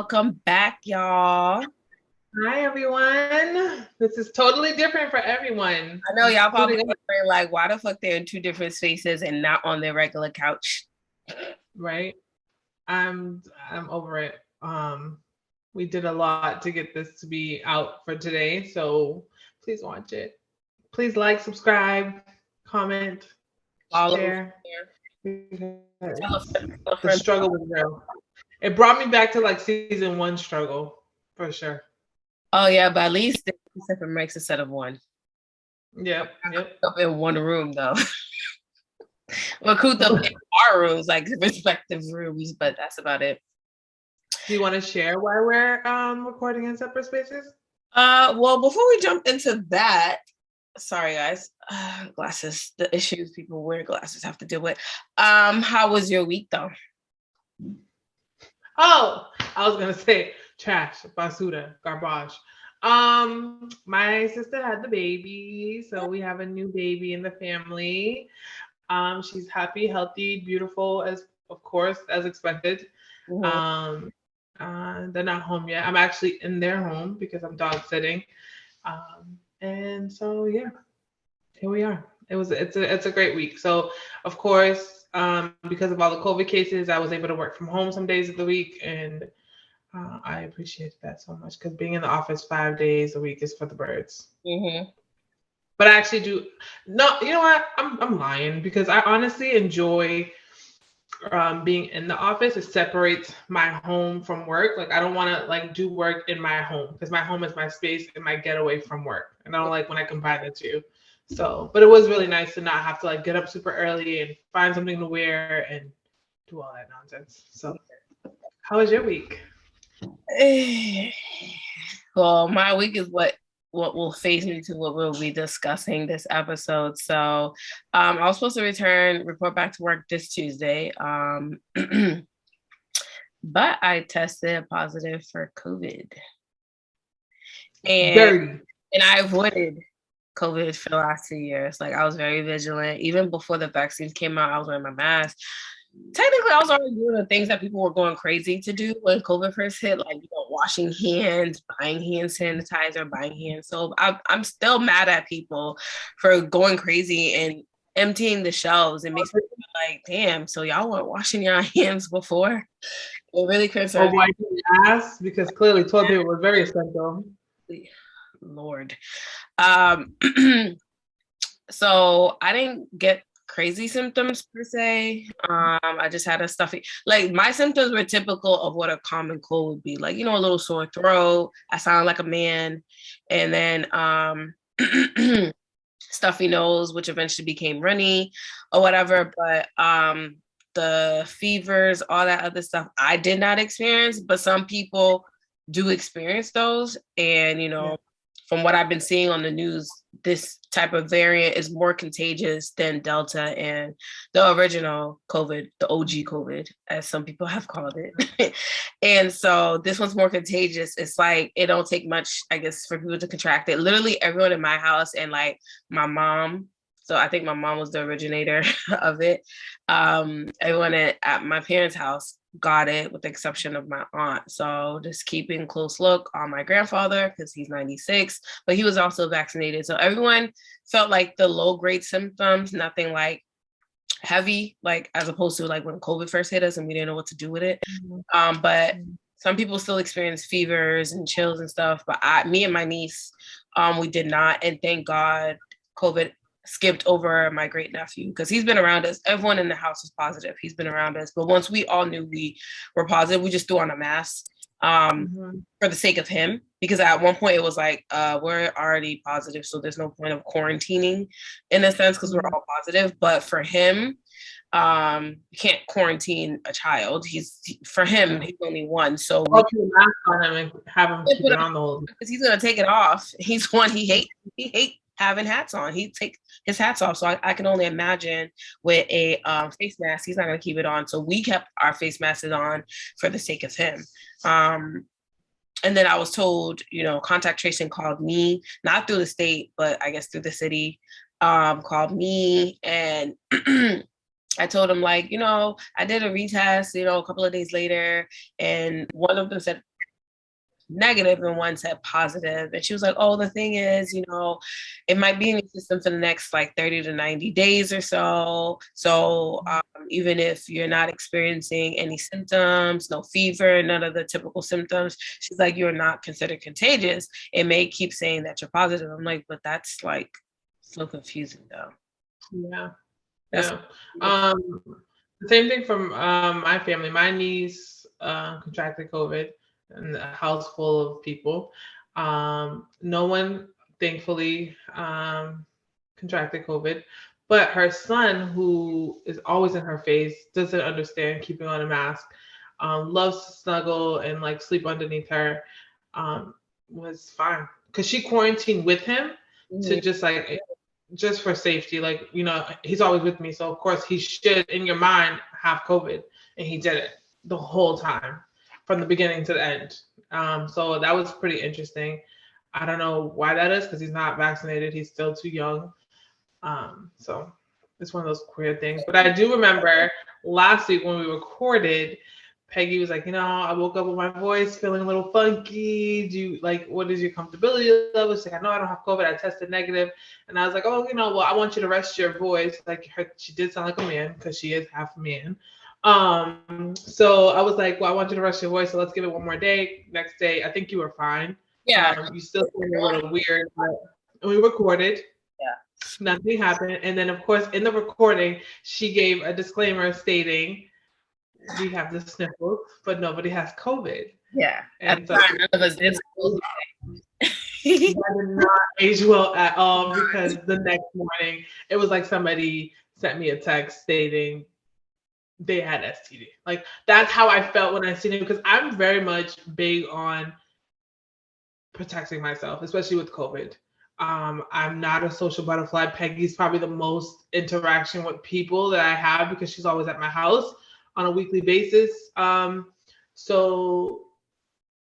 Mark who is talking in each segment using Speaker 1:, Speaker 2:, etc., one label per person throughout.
Speaker 1: welcome back, y'all.
Speaker 2: Hi, everyone. This is totally different for everyone,
Speaker 1: I know y'all probably
Speaker 2: including us,
Speaker 1: wondering, like, why the fuck they're in two different spaces and not on their regular couch?
Speaker 2: right? I'm over it. We did a lot to get this to be out for today, so please watch it. Please like, subscribe, comment,
Speaker 1: Follow,
Speaker 2: share.
Speaker 1: share,
Speaker 2: The
Speaker 1: tell a friend, tell a friend.
Speaker 2: struggle was real. It brought me back to like season one struggle for sure.
Speaker 1: Oh yeah, but at least they're two separate mics instead of one.
Speaker 2: Yep, yep.
Speaker 1: Up in one room though. We're cooped up in our rooms, like respective rooms, but that's about it.
Speaker 2: Do you want to share why we're recording in separate spaces?
Speaker 1: Well, before we jump into that, sorry guys, glasses, the issues people wear glasses have to deal with. How was your week though?
Speaker 2: Oh, I was gonna say trash, basura, garbage. My sister had the baby, so we have a new baby in the family. She's happy, healthy, beautiful, as of course, as expected.
Speaker 1: Mhm.
Speaker 2: Um, they're not home yet. I'm actually in their home because I'm dog sitting. And so yeah, here we are. It's a great week. So of course, because of all the COVID cases, I was able to work from home some days of the week, and I appreciated that so much because being in the office 5 days a week is for the birds.
Speaker 1: Mhm.
Speaker 2: But I actually do. No, you know what? I'm lying because I honestly enjoy being in the office. It separates my home from work. Like I don't want to like do work in my home because my home is my space and my getaway from work. And I don't like when I combine the two. So, but it was really nice to not have to like get up super early and find something to wear and do all that nonsense. So, how was your week?
Speaker 1: Well, my week is what will phase me to what we'll be discussing this episode. So, I was supposed to report back to work this Tuesday. But I tested positive for COVID, and
Speaker 2: Dirty.
Speaker 1: I avoided COVID for the last 2 years. Like I was very vigilant. Even before the vaccines came out, I was wearing my mask. Technically, I was already doing the things that people were going crazy to do when COVID first hit, like washing hands, buying hand sanitizer, buying hand soap. I'm still mad at people for going crazy and emptying the shelves. It makes me feel like, damn, so y'all weren't washing your hands before. It really
Speaker 2: Or
Speaker 1: concerns
Speaker 2: wiping ass because clearly toilet paper was very essential.
Speaker 1: me. Lord. Um, so I didn't get crazy symptoms per se. I just had a stuffy, like my symptoms were typical of what a common cold would be, like a little sore throat. I sound like a man, and then stuffy nose, which eventually became runny or whatever. But the fevers, all that other stuff, I did not experience, but some people do experience those, and
Speaker 2: Yeah.
Speaker 1: from what I've been seeing on the news, this type of variant is more contagious than Delta and the original COVID, the OG COVID, as some people have called it. And so this one's more contagious. It's like it don't take much, I guess, for people to contract it. Literally everyone in my house and like my mom. So I think my mom was the originator of it. Everyone at my parents' house got it with the exception of my aunt. So just keeping close look on my grandfather because he's 96, but he was also vaccinated. So everyone felt like the low grade symptoms, nothing like heavy, like as opposed to like when COVID first hit us and we didn't know what to do with it.
Speaker 2: Mhm.
Speaker 1: But some people still experience fevers and chills and stuff. But me and my niece, we did not. And thank God COVID skipped over my great nephew because he's been around us. Everyone in the house was positive. He's been around us. But once we all knew we were positive, we just threw on a mask
Speaker 2: Mhm.
Speaker 1: for the sake of him. Because at one point it was like, we're already positive, so there's no point of quarantining in a sense because we're
Speaker 2: Mhm.
Speaker 1: all positive. But for him, you can't quarantine a child. For him,
Speaker 2: Yeah.
Speaker 1: he's only one. So we
Speaker 2: Or put a mask on him and have him
Speaker 1: can't
Speaker 2: keep
Speaker 1: put
Speaker 2: it
Speaker 1: him
Speaker 2: on the whole.
Speaker 1: because he's gonna take it off. He's one he hate having hats on. He take his hats off. So I can only imagine with a face mask, he's not gonna keep it on. So we kept our face masks on for the sake of him. Um, and then I was told, contact tracing called me, not through the state, but I guess through the city, called me and I told him like, I did a retest, a couple of days later, and one of them said negative and one said positive. And she was like, oh, the thing is, it might be in your system for the next like 30 to 90 days or so. So even if you're not experiencing any symptoms, no fever, none of the typical symptoms, she's like, you're not considered contagious. It may keep saying that you're positive. I'm like, but that's like so confusing though.
Speaker 2: Yeah.
Speaker 1: That's
Speaker 2: The same thing from my family. My niece contracted COVID in a house full of people. No one, thankfully, contracted COVID, but her son, who is always in her face, doesn't understand keeping on a mask, loves to snuggle and like sleep underneath her, was fine because she quarantined with him to just for safety. Like, he's always with me. So of course he should in your mind have COVID, and he did it the whole time from the beginning to the end. So that was pretty interesting. I don't know why that is because he's not vaccinated. He's still too young. So it's one of those queer things. But I do remember last week when we recorded, Peggy was like, I woke up with my voice feeling a little funky. What is your comfortability level? She's like, I know I don't have COVID. I tested negative. And I was like, oh, well, I want you to rest your voice. Like she did sound like a man because she is half a man. So I was like, well, I want you to rest your voice. So let's give it one more day. Next day, I think you were fine.
Speaker 1: Yeah.
Speaker 2: You still sound a little weird, but we recorded.
Speaker 1: Yeah.
Speaker 2: Nothing happened. And then, of course, in the recording, she gave a disclaimer stating, we have the sniffles, but nobody has COVID.
Speaker 1: Yeah.
Speaker 2: And so
Speaker 1: none of us did.
Speaker 2: I did not age well at all because the next morning it was like somebody sent me a text stating they had STD. Like that's how I felt when I seen it, because I'm very much big on protecting myself, especially with COVID. I'm not a social butterfly. Peggy's probably the most interaction with people that I have because she's always at my house on a weekly basis. So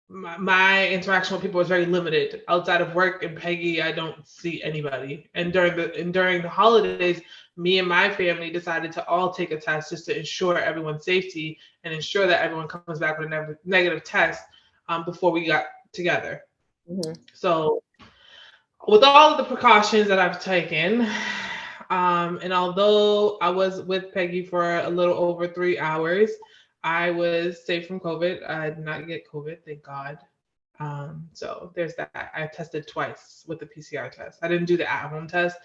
Speaker 2: my interaction with people is very limited. Outside of work and Peggy, I don't see anybody. And during the holidays, me and my family decided to all take a test just to ensure everyone's safety and ensure that everyone comes back with a negative test before we got together. Mm-hmm. So with all of the precautions that I've taken, and although I was with Peggy for a little over 3 hours, I was safe from COVID. I did not get COVID, thank God. So there's that. I tested twice with the PCR test. I didn't do the at-home test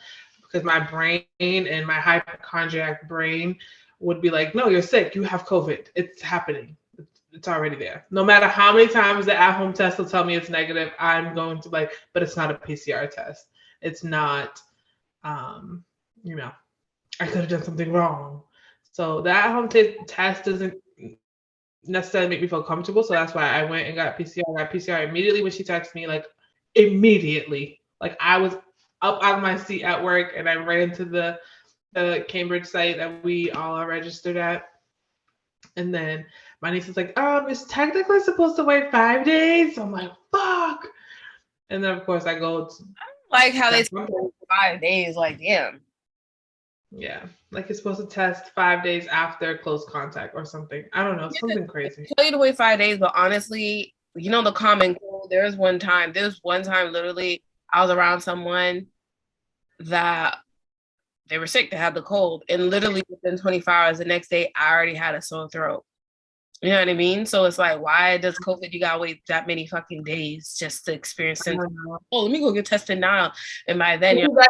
Speaker 2: because my brain and my hypochondriac brain would be like, no, you're sick. You have COVID. It's happening. It's already there. No matter how many times the at-home test will tell me it's negative, I'm going to but it's not a PCR test. It's not, I could have done something wrong. So the at-home test doesn't necessarily make me feel comfortable. So that's why I went and got PCR. I got PCR immediately when she texted me, immediately. I was up out of my seat at work and I ran to the Cambridge site that we all are registered at. And then my niece is like, it's technically supposed to wait 5 days. So I'm like, fuck. And then of course I go to,
Speaker 1: I like how they 5 days, damn.
Speaker 2: Yeah, you're supposed to test 5 days after close contact or something. I don't know, something crazy.
Speaker 1: Tell you to wait 5 days, but honestly, the common cold. There was one time literally I was around someone that they were sick, they had the cold, and literally within 24 hours, the next day, I already had a sore throat. You know what I mean? So it's like, why does COVID, you gotta wait that many fucking days just to experience symptoms? Oh, let me go get tested now. And by then,
Speaker 2: that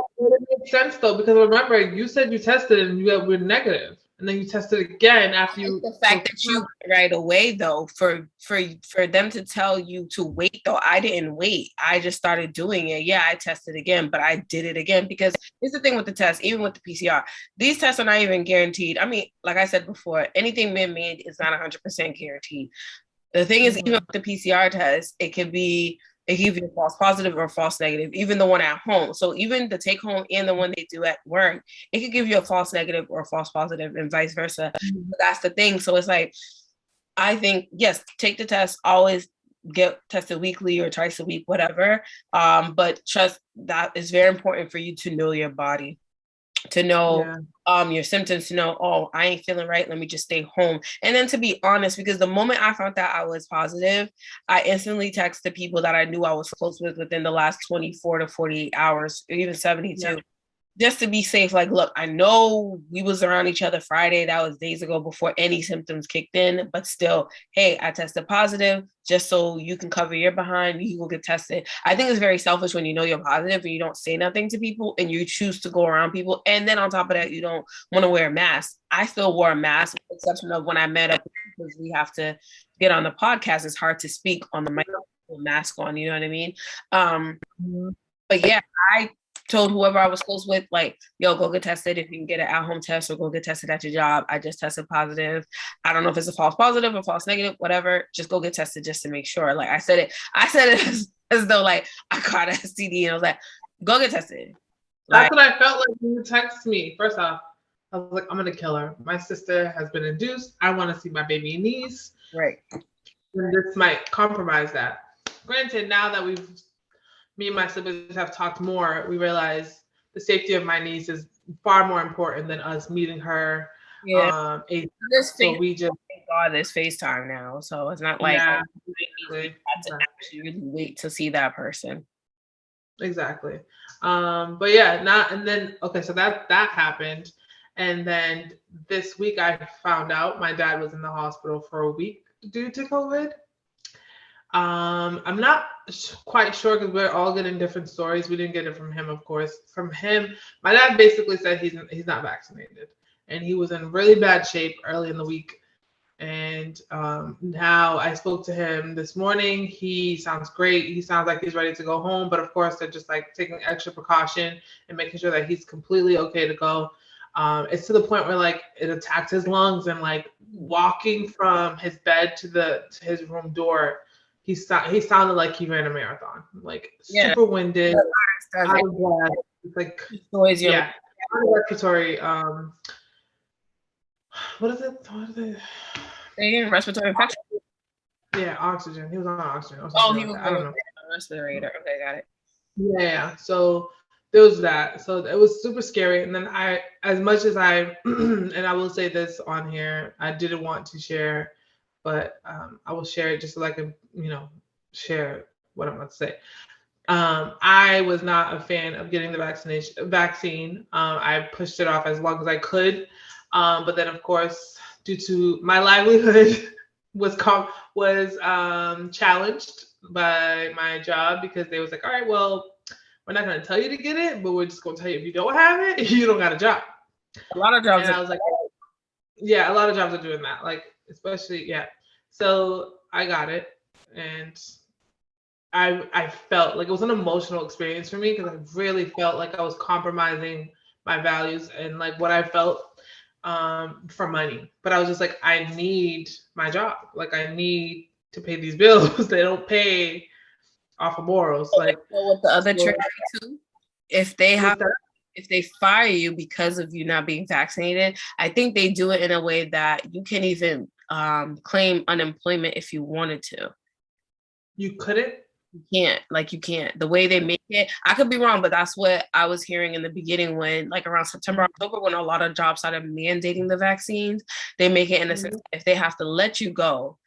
Speaker 2: makes sense though, because remember, you said you tested and you were negative, and then you tested again after you.
Speaker 1: The fact that you right away though, for them to tell you to wait though, I didn't wait. I just started doing it. Yeah, I tested again, but I did it again because here's the thing with the test, even with the PCR, these tests are not even guaranteed. I mean, like I said before, anything man-made is not 100% guaranteed. The thing is, even with the PCR test, it can be a false positive or false negative, even the one at home. So even the take home and the one they do at work, it could give you a false negative or a false positive and vice versa. Mm-hmm. That's the thing. So it's like, I think, yes, take the test, always get tested weekly or twice a week, whatever. But trust that it's very important for you to know your body. to know your symptoms, to know, oh, I ain't feeling right, let me just stay home. And then to be honest, because the moment I found out I was positive, I instantly texted people that I knew I was close with within the last 24 to 48 hours, or even 72. Just to be safe, like, look, I know we was around each other Friday. That was days ago before any symptoms kicked in. But still, hey, I tested positive just so you can cover your behind. You will get tested. I think it's very selfish when you know you're positive and you don't say nothing to people and you choose to go around people. And then on top of that, you don't want to wear a mask. I still wore a mask, with the exception of when I met up because we have to get on the podcast. It's hard to speak on the microphone mask on. You know what I mean? But yeah, I told whoever I was close with, like, yo, go get tested if you can get an at-home test, or go get tested at your job. I just tested positive. I don't know if it's a false positive or false negative, whatever. Just go get tested just to make sure. Like I said it as though like I caught a STD and I was like, go get tested.
Speaker 2: That's what I felt like when you text me. First off, I was like, I'm gonna kill her. My sister has been induced. I want to see my baby niece.
Speaker 1: Right.
Speaker 2: And this might compromise that. Granted, now that me and my siblings have talked more, we realize the safety of my niece is far more important than us meeting her.
Speaker 1: Yeah. So we just, thank God, there's FaceTime now, so it's not like we had to actually really wait to see that person.
Speaker 2: Exactly. But yeah, so that happened, and then this week I found out my dad was in the hospital for a week due to COVID. I'm not quite sure because we're all getting different stories. We didn't get it from him, of course. From him, my dad basically said he's not vaccinated, and he was in really bad shape early in the week. And now I spoke to him this morning. He sounds great. He sounds like he's ready to go home, but of course they're just like taking extra precaution and making sure that he's completely okay to go. It's to the point where like it attacked his lungs, and like walking from his bed to his room door, he sounded like he ran a marathon, like super winded, out of breath. It's like respiratory. What is it?
Speaker 1: Respiratory infection.
Speaker 2: Yeah, oxygen. He was on oxygen.
Speaker 1: He was on a respirator. Okay, got it.
Speaker 2: Yeah. So there was that. So it was super scary. And then as much as and I will say this on here, I didn't want to share, but I will share it just so I can, share what I'm about to say. I was not a fan of getting the vaccine. I pushed it off as long as I could. But then, of course, due to my livelihood was challenged by my job, because they was like, all right, well, we're not going to tell you to get it, but we're just going to tell you if you don't have it, you don't got a job.
Speaker 1: A lot of jobs.
Speaker 2: And I was like, yeah, a lot of jobs are doing that. Like, especially, yeah. So I got it, and I felt like it was an emotional experience for me, because I really felt like I was compromising my values and like what I felt for money. But I was just like, I need my job. Like, I need to pay these bills. They don't pay off of morals. Like,
Speaker 1: with the other trade too, if they fire you because of you not being vaccinated, I think they do it in a way that you can even claim unemployment if you wanted to.
Speaker 2: You couldn't?
Speaker 1: You can't. The way they make it, I could be wrong, but that's what I was hearing in the beginning, when like around September, October, when a lot of jobs started mandating the vaccines. They make it in a sense that if they have to let you go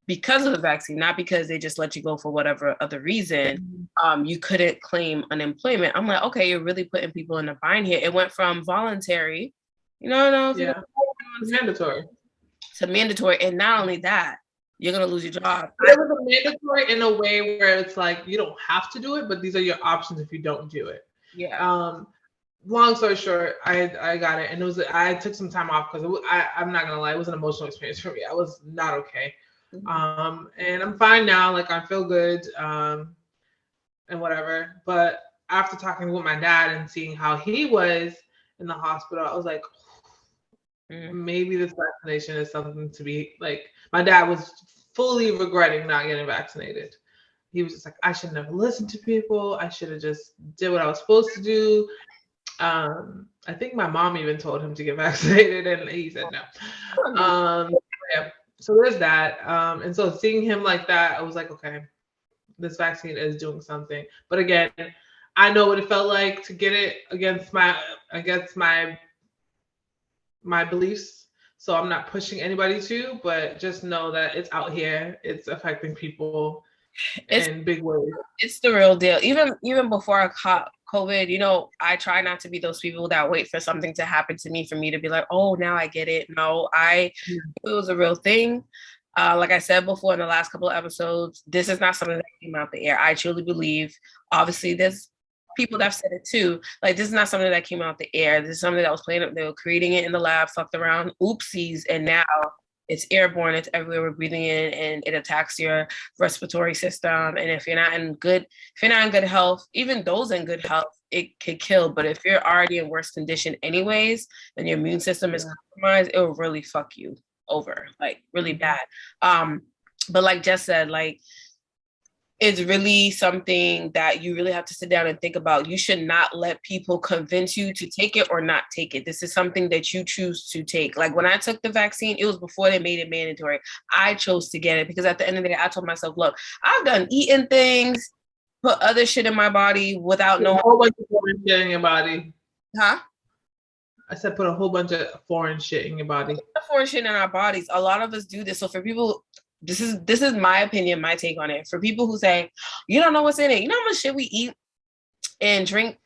Speaker 1: because of the vaccine, not because they just let you go for whatever other reason, you couldn't claim unemployment. I'm like, okay, you're really putting people in a bind here. It went from voluntary,
Speaker 2: mandatory
Speaker 1: to mandatory. And not only that, you're going to lose your job.
Speaker 2: It was a mandatory in a way where it's like, you don't have to do it, but these are your options if you don't do it.
Speaker 1: Yeah.
Speaker 2: Long story short, I got it. And I took some time off because I'm not going to lie, it was an emotional experience for me. I was not okay. Mm-hmm. And I'm fine now. Like, I feel good and whatever. But after talking with my dad and seeing how he was in the hospital, I was like, maybe this vaccination is something to be like. My dad was fully regretting not getting vaccinated. He was just like, I should never listen to people. I should have just did what I was supposed to do. I think my mom even told him to get vaccinated, and he said no. Yeah. So there's that. And so seeing him like that, I was like, okay, this vaccine is doing something. But again, I know what it felt like to get it against my beliefs. So I'm not pushing anybody to, but just know that it's out here. It's affecting people
Speaker 1: It's
Speaker 2: in big ways.
Speaker 1: it's the real deal. Even before I caught COVID, I try not to be those people that wait for something to happen to me for me to be like, oh, now I get it. No, it was a real thing. Like I said before in the last couple of episodes, this is not something that came out the air. I truly believe, obviously, there's people that have said it too. Like, this is not something that came out the air. This is something that was playing up. They were creating it in the lab, fucked around, oopsies, and now it's airborne. It's everywhere. We're breathing in, and it attacks your respiratory system. And if you're not in good health, even those in good health, it could kill. But if you're already in worse condition, anyways, and your immune system is compromised, it will really fuck you over, like really bad. But like Jess said, like, it's really something that you really have to sit down and think about. You should not let people convince you to take it or not take it. This is something that you choose to take. Like when I took the vaccine, it was before they made it mandatory. I chose to get it because at the end of the day, I told myself, look, I've done eating things, put other shit in my body without knowing.
Speaker 2: A whole bunch of foreign shit in your body.
Speaker 1: Huh?
Speaker 2: I said put a whole bunch of foreign shit in your body.
Speaker 1: Foreign shit in our bodies. A lot of us do this. So for people, this is my opinion, my take on it. For people who say, you don't know what's in it. You know how much shit we eat and drink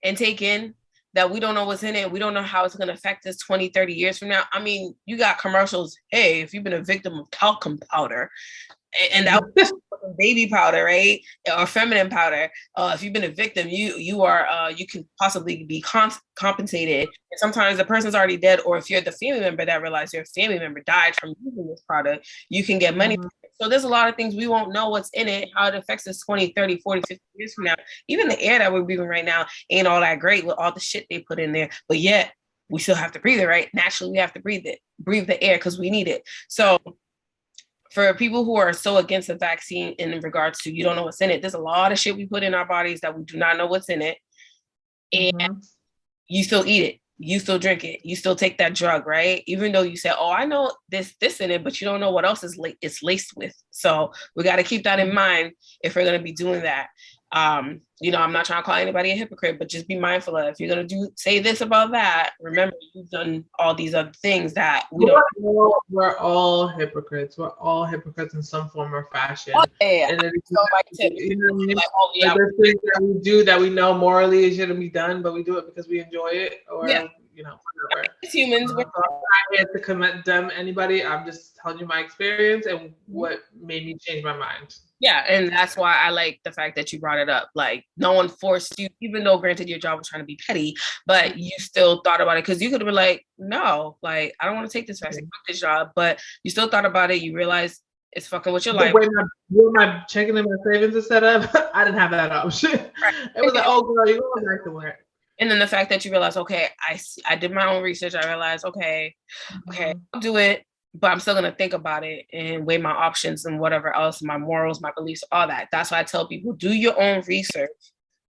Speaker 1: and take in that we don't know what's in it. We don't know how it's going to affect us 20, 30 years from now. I mean, you got commercials. Hey, if you've been a victim of talcum powder, and that was baby powder, right? Or feminine powder. If you've been a victim, you can possibly be compensated. And sometimes the person's already dead, or if you're the family member that realized your family member died from using this product, you can get money. So there's a lot of things we won't know what's in it, how it affects us 20, 30, 40, 50 years from now. Even the air that we're breathing right now ain't all that great with all the shit they put in there. But yet we still have to breathe it, right? Naturally, we have to breathe the air because we need it. So for people who are so against the vaccine in regards to you don't know what's in it, there's a lot of shit we put in our bodies that we do not know what's in it. And you still eat it. You still drink it. You still take that drug, right? Even though you say, oh, I know this in it, but you don't know what else it's laced with. So we got to keep that in mind if we're going to be doing that. I'm not trying to call anybody a hypocrite, but just be mindful of if you're going to say this about that, remember you've done all these other things that we don't.
Speaker 2: We're all hypocrites. We're all hypocrites in some form or fashion.
Speaker 1: Oh, yeah.
Speaker 2: And then, there's things that we do that we know morally it shouldn't be done, but we do it because we enjoy it, or whatever.
Speaker 1: As humans,
Speaker 2: I'm not here to condemn anybody. I'm just telling you my experience and what made me change my mind.
Speaker 1: Yeah, and that's why I like the fact that you brought it up. Like, no one forced you, even though granted your job was trying to be petty, but you still thought about it because you could have been like, no, like, I don't want to take this vaccine, fuck this job. But you still thought about it. You realized it's fucking with your life.
Speaker 2: When my checking in my savings is set up, I didn't have that option. Right. It was like, oh, girl, you're going back to work.
Speaker 1: And then the fact that you realize, okay, I did my own research. I realized, okay, I'll do it. But I'm still going to think about it and weigh my options and whatever else, my morals, my beliefs, all that. That's why I tell people, do your own research.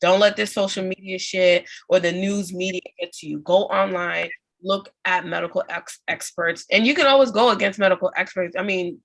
Speaker 1: Don't let this social media shit or the news media get to you. Go online, look at medical experts. And you can always go against medical experts. I mean,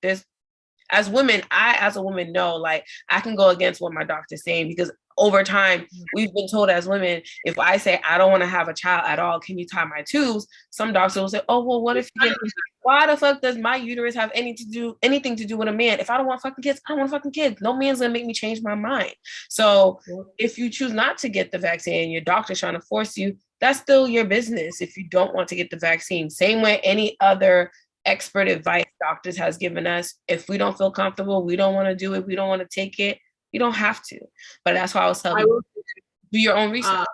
Speaker 1: as women, as a woman know, like, I can go against what my doctor's saying because over time, we've been told as women, if I say I don't want to have a child at all, can you tie my tubes? Some doctors will say, oh, well, what if you get, why the fuck does my uterus have anything to do with a man? If I don't want fucking kids, I don't want fucking kids. No man's gonna make me change my mind. So if you choose not to get the vaccine and your doctor's trying to force you, that's still your business if you don't want to get the vaccine. Same way any other expert advice doctors has given us. If we don't feel comfortable, we don't want to do it, we don't want to take it, you don't have to. But that's why I was telling you, do your own research.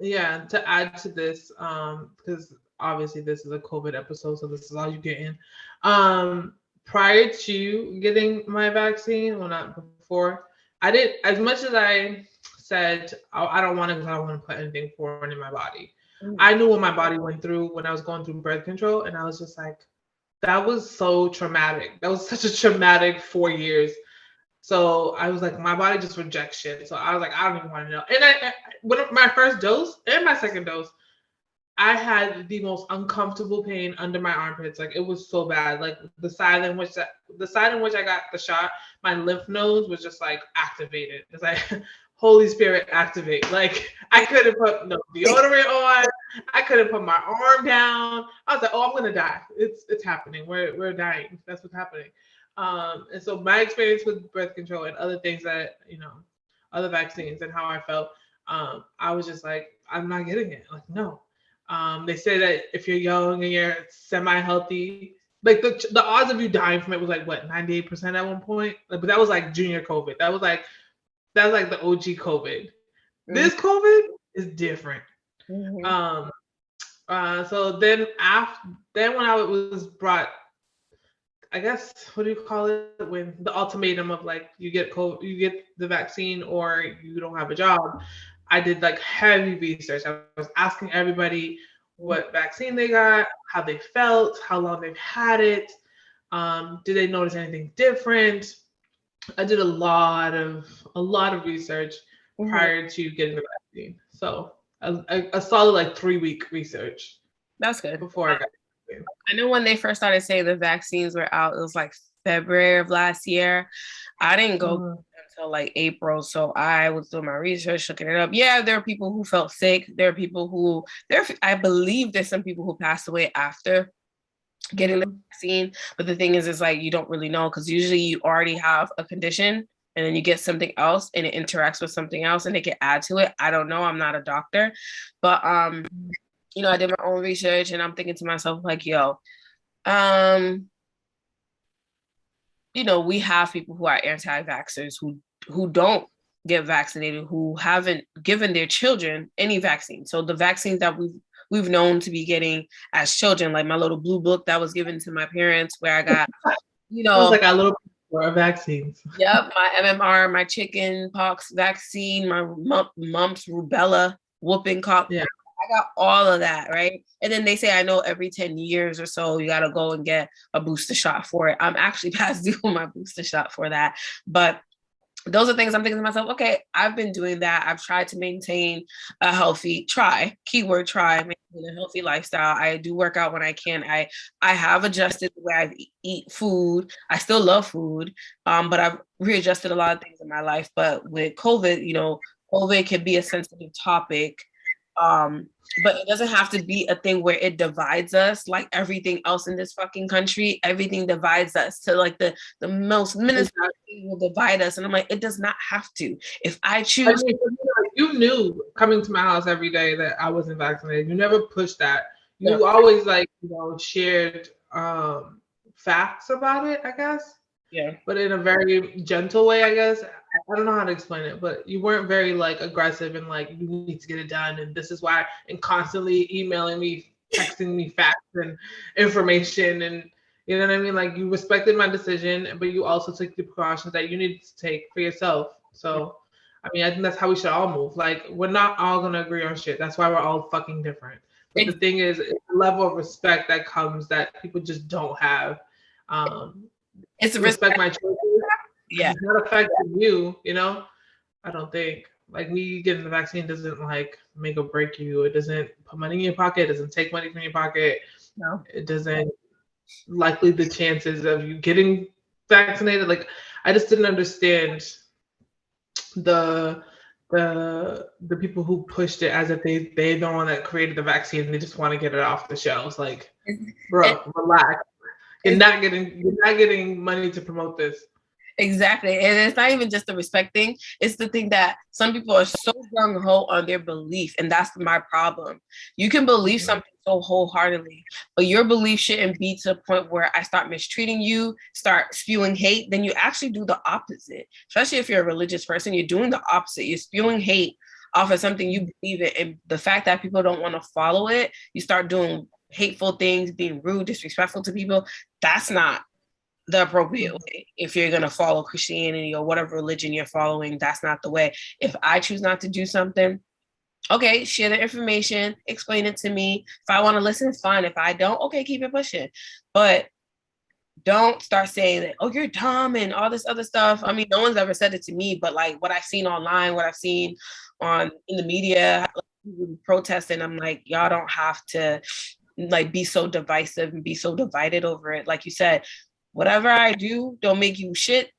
Speaker 2: To add to this, because obviously this is a COVID episode, so this is all you get in. Prior to getting my vaccine, well, not before, I did, as much as I said, I don't want to because I don't want to put anything foreign in my body. I knew what my body went through when I was going through birth control, and I was just like, that was so traumatic. That was such a traumatic 4 years. So I was like, my body just rejects shit. So I was like, I don't even want to know. And when my first dose and my second dose, I had the most uncomfortable pain under my armpits. Like it was so bad. Like the side in which I got the shot, my lymph nodes was just like activated. It's like Holy Spirit activate. Like I couldn't put no deodorant on. I couldn't put my arm down. I was like, oh, I'm gonna die. It's happening. We're dying. That's what's happening. And so my experience with birth control and other things that other vaccines and how I felt, I was just like, I'm not getting it. Like no. They say that if you're young and you're semi-healthy, like the odds of you dying from it was like what 98% at one point. Like, but that was like junior COVID. That was like the OG COVID. This COVID is different.
Speaker 1: Mm-hmm.
Speaker 2: So then when I was brought, I guess, what do you call it, when the ultimatum of like you get COVID, you get the vaccine or you don't have a job. I did like heavy research. I was asking everybody what vaccine they got, how they felt, how long they've had it, did they notice anything different. I did a lot of research prior to getting the vaccine. So a solid like 3-week research.
Speaker 1: That's good.
Speaker 2: Before I got the vaccine.
Speaker 1: I know when they first started saying the vaccines were out, it was like February of last year. I didn't go until like April. So I was doing my research, looking it up. Yeah, there are people who felt sick. There are people who I believe there's some people who passed away after getting the vaccine. But the thing is like you don't really know because usually you already have a condition and then you get something else and it interacts with something else and they can add to it. I don't know. I'm not a doctor. But I did my own research and I'm thinking to myself, like, yo, we have people who are anti-vaxxers who don't get vaccinated, who haven't given their children any vaccine. So the vaccines that we've known to be getting as children, like my little blue book that was given to my parents, where I got,
Speaker 2: it was like a little vaccines.
Speaker 1: Yep, my MMR, my chicken pox vaccine, my mumps, rubella, whooping cough.
Speaker 2: Yeah.
Speaker 1: I got all of that, right? And then they say, I know every 10 years or so, you got to go and get a booster shot for it. I'm actually past due on my booster shot for that. But those are things I'm thinking to myself, okay, I've been doing that. I've tried to maintain a healthy, keyword try, maintain a healthy lifestyle. I do work out when I can. I have adjusted the way I eat food. I still love food, but I've readjusted a lot of things in my life. But with COVID, COVID can be a sensitive topic. But it doesn't have to be a thing where it divides us like everything else in this fucking country. Everything divides us to like the most minuscule thing will divide us. And I'm like, it does not have to. If I choose.
Speaker 2: You knew coming to my house every day that I wasn't vaccinated. You never pushed that. You always shared facts about it, I guess.
Speaker 1: Yeah.
Speaker 2: But in a very gentle way, I guess. I don't know how to explain it, but you weren't very like aggressive and like you need to get it done and this is why, and constantly emailing me, texting me facts and information, and you know what I mean? Like you respected my decision, but you also took the precautions that you needed to take for yourself. So I mean, I think that's how we should all move. Like we're not all gonna agree on shit. That's why we're all fucking different. But the thing is, it's a level of respect that comes that people just don't have.
Speaker 1: It's
Speaker 2: respect my choices.
Speaker 1: Yeah.
Speaker 2: It's not affecting you, I don't think. Like me getting the vaccine doesn't like make or break you. It doesn't put money in your pocket. It doesn't take money from your pocket.
Speaker 1: No.
Speaker 2: It doesn't likely the chances of you getting vaccinated. Like I just didn't understand the people who pushed it as if they're the one that created the vaccine and they just want to get it off the shelves. Like, bro, relax. You're not getting money to promote this.
Speaker 1: Exactly. And it's not even just the respect thing. It's the thing that some people are so gung-ho on their belief. And that's my problem. You can believe something so wholeheartedly, but your belief shouldn't be to the point where I start mistreating you, start spewing hate. Then you actually do the opposite. Especially if you're a religious person, you're doing the opposite. You're spewing hate off of something you believe in. And the fact that people don't want to follow it, you start doing hateful things, being rude, disrespectful to people. That's not the appropriate way. If you're going to follow Christianity or whatever religion you're following, that's not the way. If I choose not to do something, okay, share the information, explain it to me. If I want to listen, fine. If I don't, okay, keep it pushing. But don't start saying that, oh, you're dumb and all this other stuff. I mean, no one's ever said it to me, but like what I've seen online, what I've seen in the media, protesting. I'm like, y'all don't have to like be so divisive and be so divided over it. Like you said, whatever I do, don't make you shit.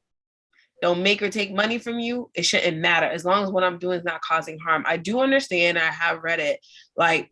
Speaker 1: Don't make or take money from you. It shouldn't matter as long as what I'm doing is not causing harm. I do understand. I have read it. Like,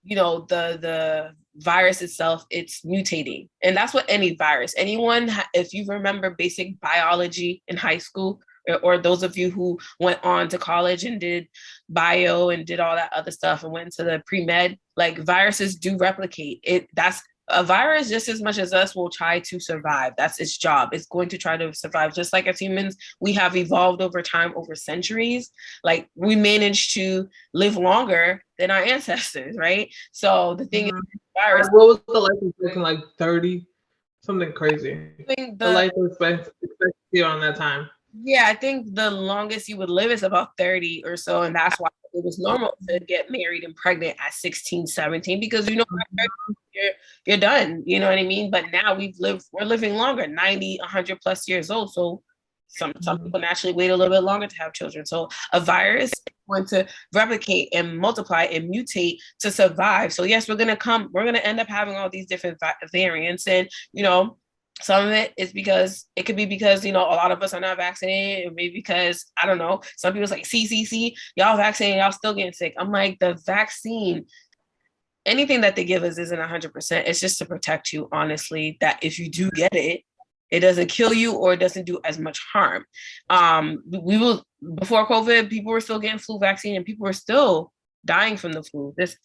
Speaker 1: the virus itself, it's mutating, and that's what any virus. Anyone, if you remember basic biology in high school, or those of you who went on to college and did bio and did all that other stuff and went to the pre-med, like viruses do replicate. That's a virus just as much as us will try to survive. That's its job. It's going to try to survive. Just like as humans, we have evolved over time, over centuries. Like we managed to live longer than our ancestors, right? So the thing is, virus.
Speaker 2: What was the life expectancy, like 30? Something crazy.
Speaker 1: I think
Speaker 2: the life expectancy on that time.
Speaker 1: Yeah, I think the longest you would live is about 30 or so. And that's why it was normal to get married and pregnant at 16, 17, because you're done. You know what I mean? But now we're living longer, 90, 100 plus years old. So some people naturally wait a little bit longer to have children. So a virus is going to replicate and multiply and mutate to survive. So yes, we're going to end up having all these different variants. And, some of it is because it could be because, a lot of us are not vaccinated, or maybe because, I don't know, some people's like, see, y'all vaccinated, y'all still getting sick. I'm like, the vaccine, anything that they give us isn't 100%. It's just to protect you, honestly, that if you do get it, it doesn't kill you or it doesn't do as much harm. Before COVID, people were still getting flu vaccine and people were still dying from the flu. This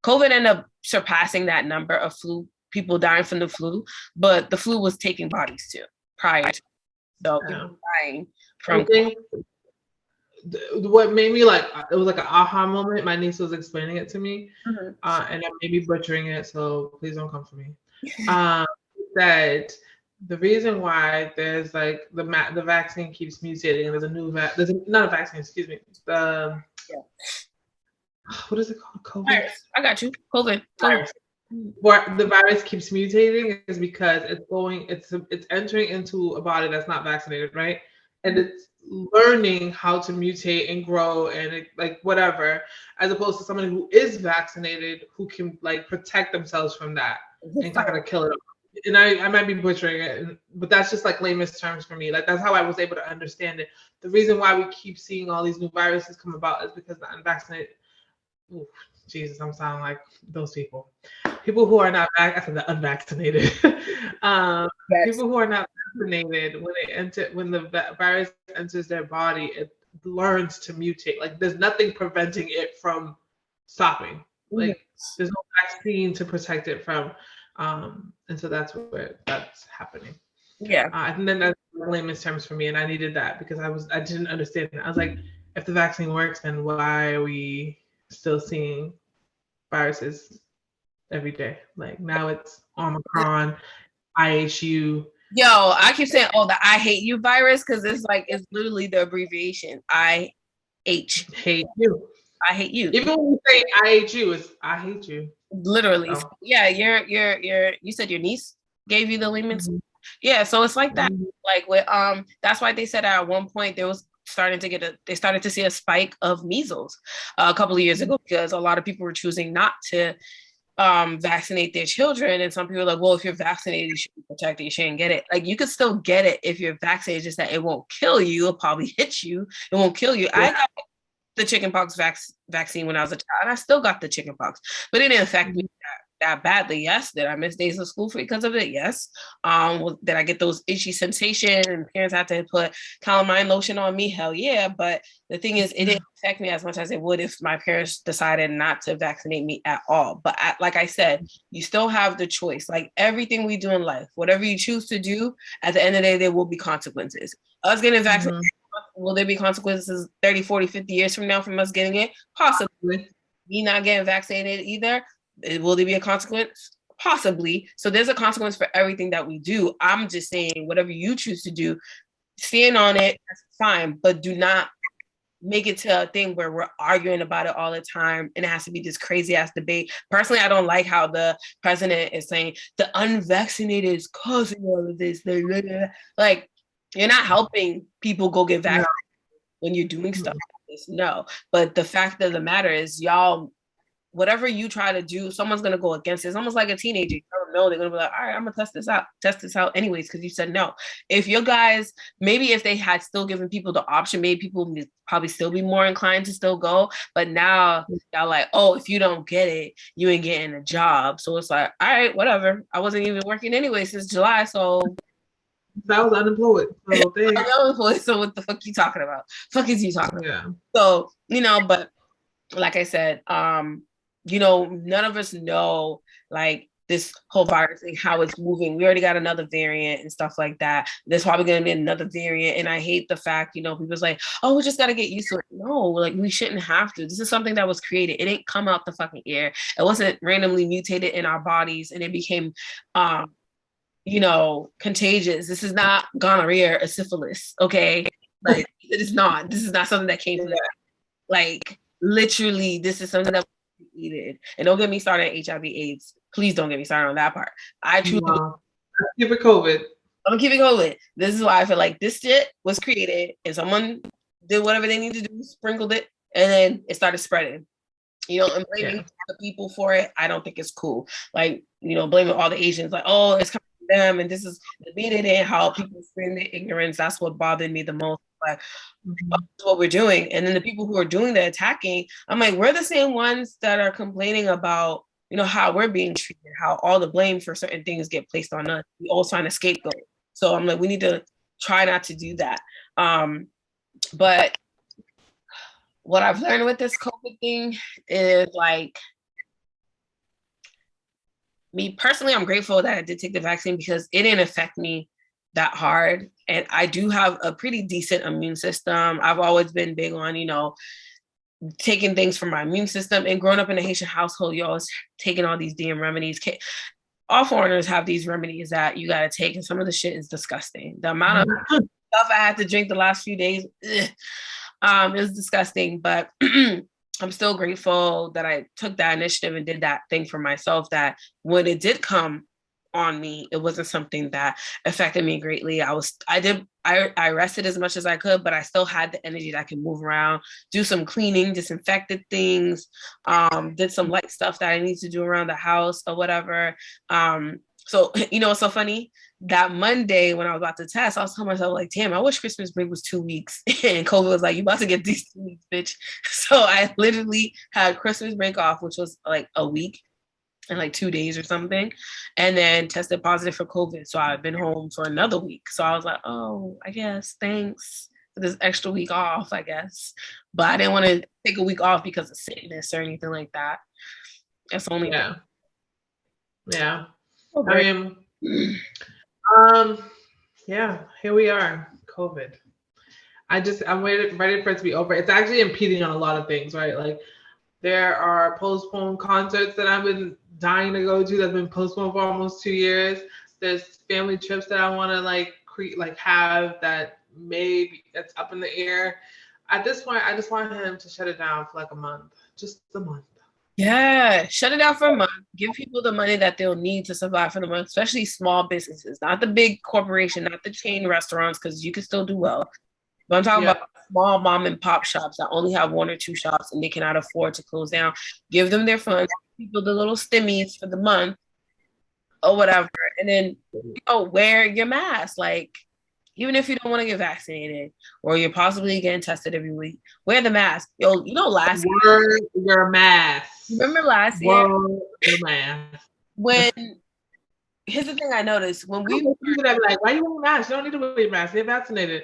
Speaker 1: COVID ended up surpassing that number of people dying from the flu, but the flu was taking bodies too prior to. So people dying from.
Speaker 2: What made me like, it was like an aha moment. My niece was explaining it to me, and I may be butchering it, so please don't come for me. That the reason why there's like the vaccine keeps mutating, and there's not a vaccine, excuse me. What is it called? COVID.
Speaker 1: Virus. I got you. COVID.
Speaker 2: Virus. What the virus keeps mutating is because it's entering into a body that's not vaccinated, right? And it's learning how to mutate and grow and whatever, as opposed to somebody who is vaccinated who can like protect themselves from that and not gonna kill it. And I might be butchering it, but that's just like layman's terms for me. Like that's how I was able to understand it. The reason why we keep seeing all these new viruses come about is because the unvaccinated. Ooh, Jesus, I'm sounding like those people who are not the unvaccinated. People who are not vaccinated, when the virus enters their body, it learns to mutate. Like there's nothing preventing it from stopping. Like there's no vaccine to protect it from. And so that's where that's happening.
Speaker 1: Yeah.
Speaker 2: And then that's layman's terms for me, and I needed that because I didn't understand it. I was like, if the vaccine works, then why are we still seeing viruses every day? Like now it's Omicron, IHU.
Speaker 1: Yo, I keep saying, the I hate you virus because it's literally the abbreviation. I hate
Speaker 2: you.
Speaker 1: I hate you.
Speaker 2: Even when we say I hate you, it's I hate you.
Speaker 1: Literally. So, yeah, you said your niece gave you the layman's. Yeah, so it's like that. Like with that's why they said at one point they started to see a spike of measles a couple of years ago because a lot of people were choosing not to vaccinate their children, and some people are like, well, if you're vaccinated, you should be protected, you shouldn't get it. Like you could still get it if you're vaccinated, just that it won't kill you. It'll probably hit you. It won't kill you. Yeah. I got the chickenpox vaccine when I was a child, and I still got the chickenpox, but it didn't affect me that badly. Yes. Did I miss days of school because of it? Yes. Did I get those itchy sensations and parents had to put calamine lotion on me? Hell yeah. But the thing is, it didn't affect me as much as it would if my parents decided not to vaccinate me at all. But like I said, you still have the choice. Like everything we do in life, whatever you choose to do, at the end of the day, there will be consequences. Us getting vaccinated, will there be consequences 30, 40, 50 years from now from us getting it? Possibly. Me not getting vaccinated either. Will there be a consequence? Possibly. So there's a consequence for everything that we do. I'm just saying, whatever you choose to do, stand on it, that's fine, but do not make it to a thing where we're arguing about it all the time and it has to be this crazy ass debate. Personally, I don't like how the president is saying the unvaccinated is causing all of this. Like, you're not helping people go get vaccinated. when you're doing stuff like this. No. But the fact of the matter is, y'all, whatever you try to do, someone's gonna go against it. It's almost like a teenager. You don't know, they're gonna be like, all right, I'm gonna test this out anyways, because you said no. If your guys, maybe if they had still given people the option, maybe people would probably still be more inclined to still go. But now y'all like, oh, if you don't get it, you ain't getting a job. So it's like, all right, whatever. I wasn't even working anyway since July, so
Speaker 2: I was unemployed. So
Speaker 1: so what the fuck you talking about? Fuck is you talking about?
Speaker 2: Yeah.
Speaker 1: So, but like I said, none of us know like this whole virus thing, how it's moving. We already got another variant and stuff like that. There's probably going to be another variant. And I hate the fact, people's like, oh, we just got to get used to it. No, like we shouldn't have to. This is something that was created. It didn't come out the fucking air. It wasn't randomly mutated in our bodies and it became, contagious. This is not gonorrhea or syphilis. Okay. Like it is not. This is not something that came from that. Like literally, this is something that was created. And don't get me started on HIV/AIDS. Please don't get me started on that part. I truly
Speaker 2: keep it COVID.
Speaker 1: I'm gonna keep it COVID. This is why I feel like this shit was created and someone did whatever they need to do, sprinkled it, and then it started spreading. And blaming the people for it, I don't think it's cool. Like, blaming all the Asians, like, oh, it's coming from them, and this is the media and how people scream their ignorance. That's what bothered me the most. Like, that's what we're doing. And then the people who are doing the attacking, I'm like, we're the same ones that are complaining about, how we're being treated, how all the blame for certain things get placed on us. We always find a scapegoat. So I'm like, we need to try not to do that. But what I've learned with this COVID thing is like, me personally, I'm grateful that I did take the vaccine because it didn't affect me that hard. And I do have a pretty decent immune system. I've always been big on, taking things from my immune system, and growing up in a Haitian household, you're always taking all these damn remedies. All foreigners have these remedies that you got to take. And some of the shit is disgusting. The amount of stuff I had to drink the last few days, it was disgusting, but I'm still grateful that I took that initiative and did that thing for myself, that when it did come on me, it wasn't something that affected me greatly. I rested as much as I could, but I still had the energy that I could move around, do some cleaning, disinfected things, did some light stuff that I need to do around the house or whatever. So, it's so funny. That Monday when I was about to test, I was telling myself, like, damn, I wish Christmas break was 2 weeks. And COVID was like, you about to get these 2 weeks, bitch. So I literally had Christmas break off, which was like a week and like 2 days or something, and then tested positive for COVID. So I've been home for another week. So I was like, oh, I guess thanks for this extra week off, I guess. But I didn't want to take a week off because of sickness or anything like that. That's only
Speaker 2: Yeah.
Speaker 1: Okay.
Speaker 2: I mean, here we are, COVID. I'm ready for it to be over. It's actually impeding on a lot of things, right? Like there are postponed concerts that I've been dying to go to that's been postponed for almost 2 years. There's family trips that I want to have that maybe it's up in the air. At this point, I just want him to shut it down for like a month, just a month.
Speaker 1: Yeah, shut it down for a month. Give people the money that they'll need to survive for the month, especially small businesses, not the big corporation, not the chain restaurants, because you can still do well. But I'm talking about small mom and pop shops that only have 1 or 2 shops and they cannot afford to close down. Give them their funds, people the little stimmies for the month or whatever. And then, wear your mask. Like, even if you don't want to get vaccinated or you're possibly getting tested every week, wear the mask. Last
Speaker 2: year. Your mask.
Speaker 1: Remember last year?
Speaker 2: Your mask.
Speaker 1: When, here's the thing I noticed. When we
Speaker 2: be like, why you wearing a mask? You don't need to wear your mask. Get vaccinated.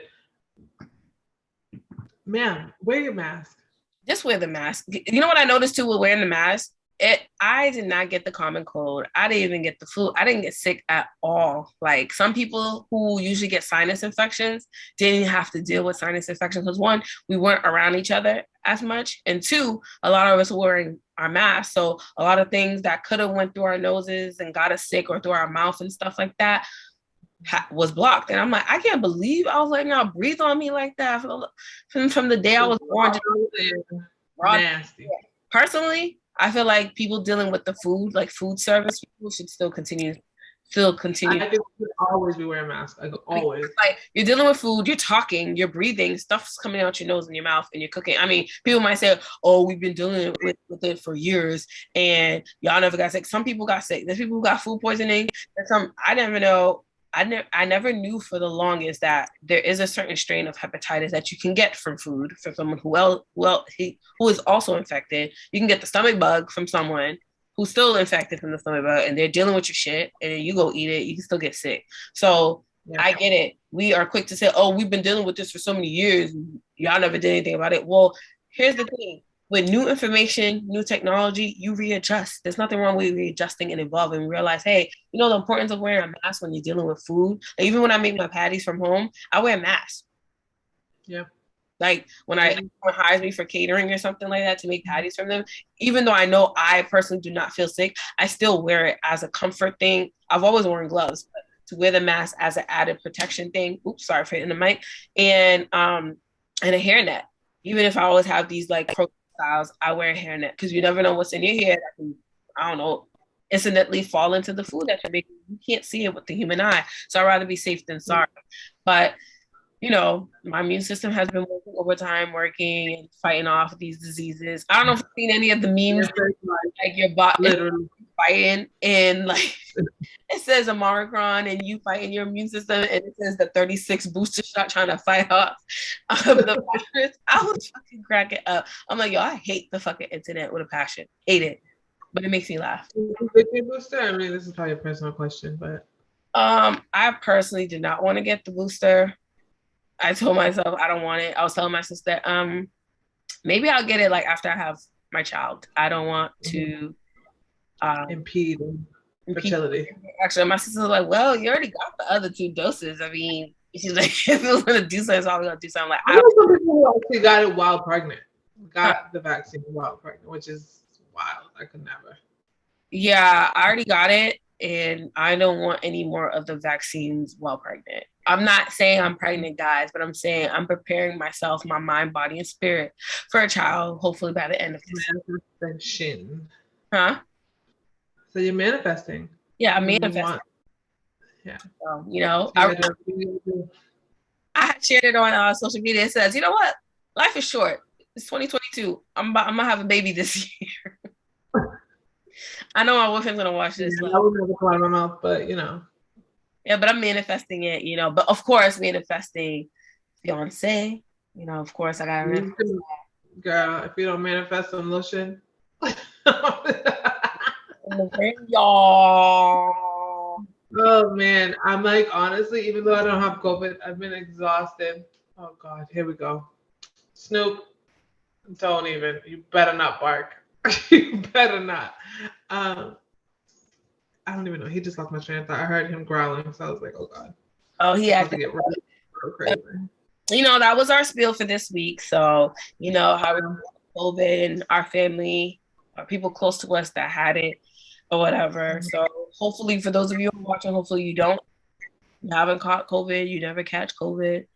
Speaker 2: Ma'am, wear your mask.
Speaker 1: Just wear the mask. You know what I noticed too with wearing the mask? I did not get the common cold. I didn't even get the flu. I didn't get sick at all. Like some people who usually get sinus infections didn't have to deal with sinus infections because 1, we weren't around each other as much, and 2, a lot of us were wearing our masks. So a lot of things that could have went through our noses and got us sick or through our mouth and stuff like that was blocked. And I'm like, I can't believe I was letting y'all breathe on me like that from the day I was born.
Speaker 2: Nasty.
Speaker 1: Personally, I feel like people dealing with the food, like food service people, should still continue still continue.
Speaker 2: I think we should always be wearing masks, like always.
Speaker 1: Like you're dealing with food, you're talking, you're breathing, stuff's coming out your nose and your mouth, and you're cooking. I mean, people might say, "Oh, we've been dealing with it for years, and y'all never got sick." Some people got sick. There's people who got food poisoning. There's some I never know. I never knew for the longest that there is a certain strain of hepatitis that you can get from food from someone who is also infected. You can get the stomach bug from someone who's still infected from the stomach bug, and they're dealing with your shit, and then you go eat it, you can still get sick. So yeah. I get it. We are quick to say, "Oh, we've been dealing with this for so many years. Y'all never did anything about it." Well, here's the thing. With new information, new technology, you readjust. There's nothing wrong with readjusting and evolving. And realize, hey, you know the importance of wearing a mask when you're dealing with food. Like, even when I make my patties from home, I wear a mask.
Speaker 2: Yeah.
Speaker 1: Like when someone hires me for catering or something like that to make patties from them, even though I know I personally do not feel sick, I still wear it as a comfort thing. I've always worn gloves, but to wear the mask as an added protection thing. Oops, sorry for hitting the mic. And a hairnet. Even if I always have these like styles, I wear a hairnet because you never know what's in your hair that can, I don't know, incidentally fall into the food that you're making. You can't see it with the human eye. So I'd rather be safe than sorry. But, you know, my immune system has been working overtime, working and fighting off these diseases. I don't know if you've seen any of the memes, like your body literally fighting and like it says Omicron and you fighting your immune system, and it says the 36 booster shot trying to fight off the virus. I was fucking cracking up. I'm like, yo, I hate the fucking internet with a passion. Hate it. But it makes me laugh.
Speaker 2: Booster? I mean, this is probably a personal question, but
Speaker 1: I personally did not want to get the booster. I told myself I don't want it. I was telling my sister, maybe I'll get it like after I have my child. I don't want to
Speaker 2: impede fertility.
Speaker 1: Actually, my sister was like, "Well, you already got the other 2 doses. I mean," she's like, "If we was gonna do something, so we're gonna do something." Like,
Speaker 2: I know some people who actually got it while pregnant, got the vaccine while pregnant, which is wild. I could never.
Speaker 1: Yeah, I already got it, and I don't want any more of the vaccines while pregnant. I'm not saying I'm pregnant, guys, but I'm saying I'm preparing myself, my mind, body, and spirit for a child, hopefully by the end of this
Speaker 2: manifestation.
Speaker 1: Huh?
Speaker 2: So you're manifesting.
Speaker 1: Yeah, I'm manifesting. Yeah. So, you know, I shared it on social media. It says, you know what? Life is short. It's 2022. I'm gonna have a baby this year. I know my boyfriend's gonna watch this.
Speaker 2: Yeah, I would never climb my mouth, but you know.
Speaker 1: Yeah, but I'm manifesting it, you know. But of course, manifesting fiance. You know, of course, I gotta.
Speaker 2: Girl, if you don't manifest some lotion.
Speaker 1: Y'all.
Speaker 2: Oh man, I'm like, honestly, even though I don't have COVID, I've been exhausted. Oh God, here we go. Snoop, don't even. You better not bark. You better not. I don't even know. He just lost my train of thought. I heard him growling, so I was like, oh God.
Speaker 1: Oh, he had to
Speaker 2: get real crazy.
Speaker 1: You know, that was our spiel for this week. So, you know, how COVID and our family, our people close to us that had it or whatever. So hopefully for those of you who are watching, hopefully you don't. You haven't caught COVID. You never catch COVID.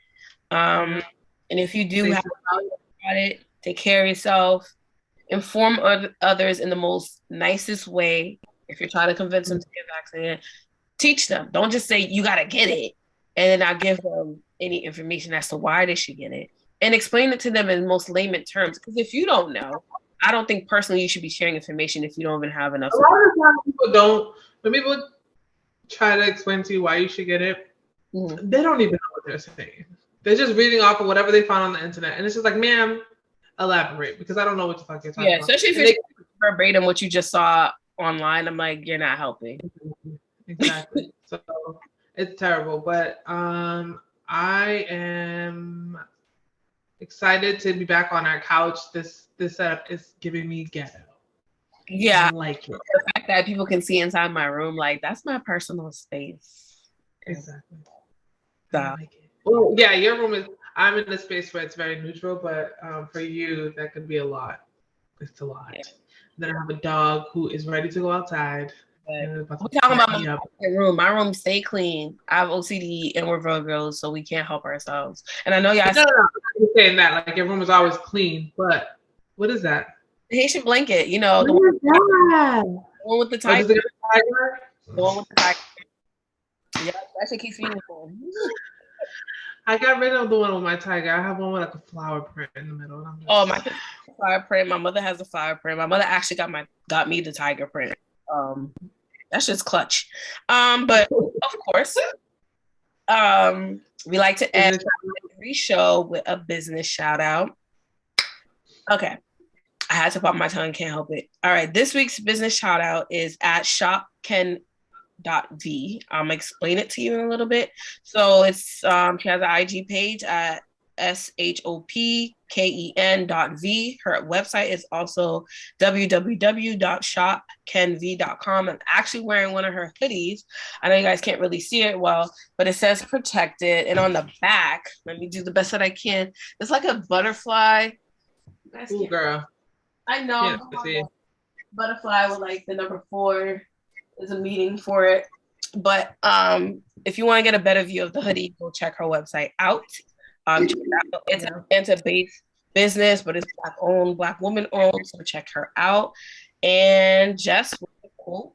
Speaker 1: And if you do have it, take care of yourself. Inform others in the most nicest way. If you're trying to convince them to get vaccinated, teach them. Don't just say you got to get it and then not give them any information as to why they should get it. And explain it to them in most layman terms. Because if you don't know, I don't think personally you should be sharing information if you don't even have enough.
Speaker 2: A lot of times people don't. When people try to explain to you why you should get it, they don't even know what they're saying. They're just reading off of whatever they found on the internet. And it's just like, ma'am, elaborate. Because I don't know what the fuck you're talking about.
Speaker 1: Especially if you're verbatim what you just saw online. I'm like, you're not helping.
Speaker 2: Exactly. So it's terrible. But I am excited to be back on our couch. This setup is giving me ghetto.
Speaker 1: Yeah,
Speaker 2: I like it.
Speaker 1: The fact that people can see inside my room, like that's my personal space.
Speaker 2: Exactly.
Speaker 1: So.
Speaker 2: I like it. Well, yeah, your room is. I'm in a space where it's very neutral, but for you, that could be a lot. It's a lot. Yeah. Then I have a dog who is ready to go outside.
Speaker 1: We're talking about my room. My room stay clean. I have OCD and we're Virgos, so we can't help ourselves. And I know y'all.
Speaker 2: No, I'm saying that like your room is always clean, but what is that?
Speaker 1: The Haitian blanket, you know.
Speaker 2: What is that?
Speaker 1: The one with the tiger.
Speaker 2: The one with the tiger.
Speaker 1: Yeah, that shit keeps me warm.
Speaker 2: I got rid of the one with my tiger. I have one with like a flower print in the middle.
Speaker 1: Oh, my fire print. My mother has a fire print. My mother actually got me the tiger print. That's just clutch. But of course, we like to end every show with a business shout out. Okay. I had to pop my tongue, can't help it. All right. This week's business shout out is at shopken.v. I'm gonna explain it to you in a little bit. So it's she has an IG page at shopken.v. Her website is also www.shopkenv.com. I'm actually wearing one of her hoodies. I know you guys can't really see it well, but it says protected. And on the back, let me do the best that I can. It's like a butterfly.
Speaker 2: Ooh, girl.
Speaker 1: I know. Butterfly with like the number 4 is a meaning for it. But if you want to get a better view of the hoodie, go check her website out. It's an Atlanta-based business, but it's Black owned, Black woman owned. So check her out. And Jess, with the quote.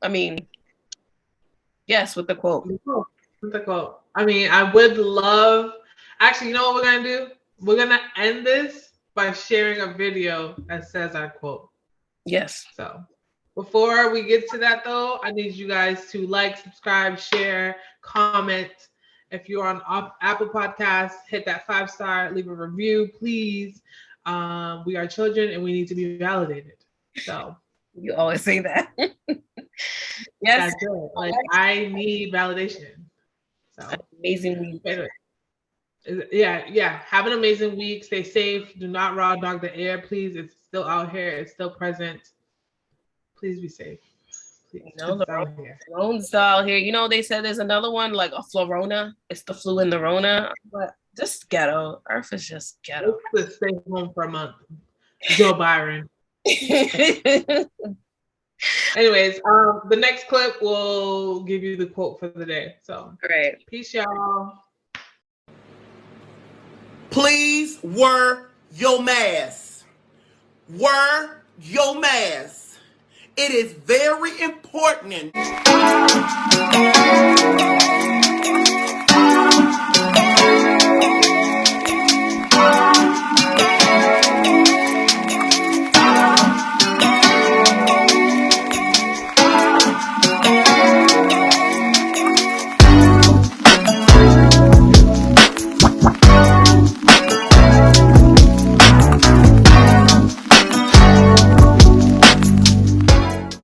Speaker 1: Yes, with the quote.
Speaker 2: With the quote. I mean, I would love. Actually, you know what we're gonna do? We're gonna end this by sharing a video that says our quote.
Speaker 1: Yes.
Speaker 2: So before we get to that, though, I need you guys to like, subscribe, share, comment. If you're on Apple Podcasts, hit that 5-star, leave a review, please. We are children and we need to be validated. So
Speaker 1: you always say that.
Speaker 2: Yes, that's it. Like I need validation. So
Speaker 1: amazing week.
Speaker 2: Anyway, yeah. Have an amazing week. Stay safe. Do not raw dog the air, please. It's still out here. It's still present. Please be safe.
Speaker 1: The Rona's out here. You know, they said there's another one like a Florona. It's the flu in the Rona. But just ghetto. Earth is just ghetto.
Speaker 2: Let's stay home for a month. Joe Byron. Anyways, the next clip will give you the quote for the day. So
Speaker 1: great.
Speaker 2: Peace, y'all.
Speaker 3: Please wear your mask. Wear your mask. It is very important.